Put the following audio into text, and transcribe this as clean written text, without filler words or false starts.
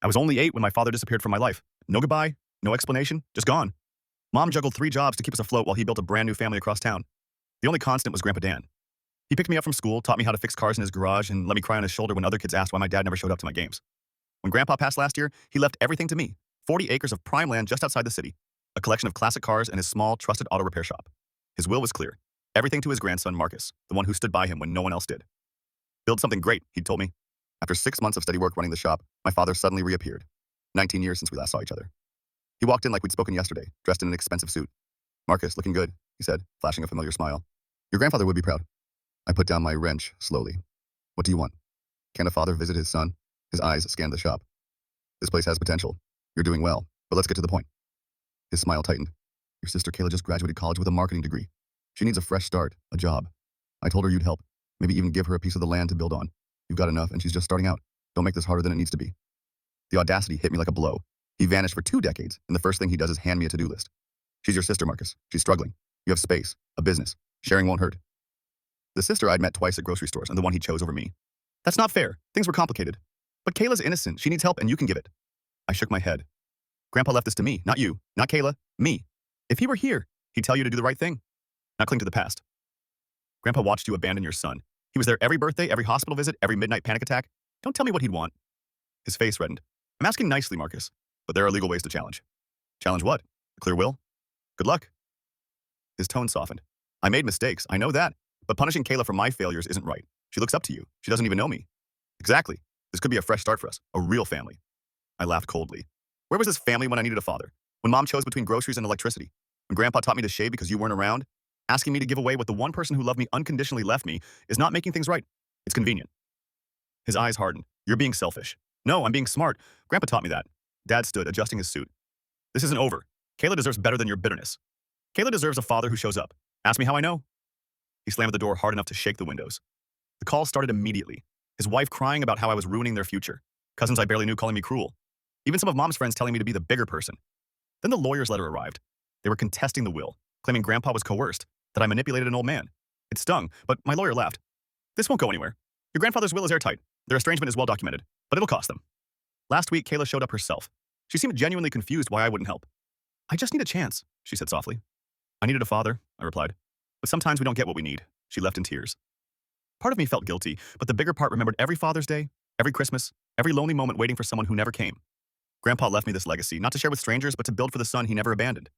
I was only 8 when my father disappeared from my life. No goodbye, no explanation, just gone. Mom juggled 3 jobs to keep us afloat while he built a brand new family across town. The only constant was Grandpa Dan. He picked me up from school, taught me how to fix cars in his garage, and let me cry on his shoulder when other kids asked why my dad never showed up to my games. When Grandpa passed last year, he left everything to me, 40 acres of prime land just outside the city, a collection of classic cars, and his small, trusted auto repair shop. His will was clear. Everything to his grandson, Marcus, the one who stood by him when no one else did. Build something great, he'd told me. After 6 months of steady work running the shop, my father suddenly reappeared. 19 years since we last saw each other. He walked in like we'd spoken yesterday, dressed in an expensive suit. "Marcus, looking good," he said, flashing a familiar smile. "Your grandfather would be proud." I put down my wrench slowly. "What do you want?" Can a father visit his son? His eyes scanned the shop. "This place has potential. You're doing well, but let's get to the point." His smile tightened. "Your sister Kayla just graduated college with a marketing degree. She needs a fresh start, a job. I told her you'd help, maybe even give her a piece of the land to build on. You've got enough, and she's just starting out. Don't make this harder than it needs to be." The audacity hit me like a blow. He vanished for 2 decades, and the first thing he does is hand me a to-do list. "She's your sister, Marcus. She's struggling. You have space, a business. Sharing won't hurt." The sister I'd met twice at grocery stores, and the one he chose over me. "That's not fair. Things were complicated. But Kayla's innocent. She needs help, and you can give it." I shook my head. "Grandpa left this to me, not you, not Kayla, me. If he were here, he'd tell you to do the right thing, not cling to the past. Grandpa watched you abandon your son. He was there every birthday, every hospital visit, every midnight panic attack. Don't tell me what he'd want." His face reddened. "I'm asking nicely, Marcus, but there are legal ways to challenge." "Challenge what? A clear will? Good luck." His tone softened. "I made mistakes, I know that, but punishing Kayla for my failures isn't right. She looks up to you. She doesn't even know me." "Exactly. This could be a fresh start for us, a real family." I laughed coldly. "Where was this family when I needed a father? When Mom chose between groceries and electricity? When Grandpa taught me to shave because you weren't around? Asking me to give away what the one person who loved me unconditionally left me is not making things right. It's convenient." His eyes hardened. "You're being selfish." "No, I'm being smart. Grandpa taught me that." Dad stood, adjusting his suit. "This isn't over. Kayla deserves better than your bitterness. Kayla deserves a father who shows up. Ask me how I know." He slammed the door hard enough to shake the windows. The call started immediately. His wife crying about how I was ruining their future. Cousins I barely knew calling me cruel. Even some of Mom's friends telling me to be the bigger person. Then the lawyer's letter arrived. They were contesting the will, claiming Grandpa was coerced, that I manipulated an old man. It stung, but my lawyer laughed. "This won't go anywhere. Your grandfather's will is airtight. Their estrangement is well documented, but it'll cost them." Last week, Kayla showed up herself. She seemed genuinely confused why I wouldn't help. "I just need a chance," she said softly. "I needed a father," I replied. "But sometimes we don't get what we need." She left in tears. Part of me felt guilty, but the bigger part remembered every Father's Day, every Christmas, every lonely moment waiting for someone who never came. Grandpa left me this legacy, not to share with strangers, but to build for the son he never abandoned.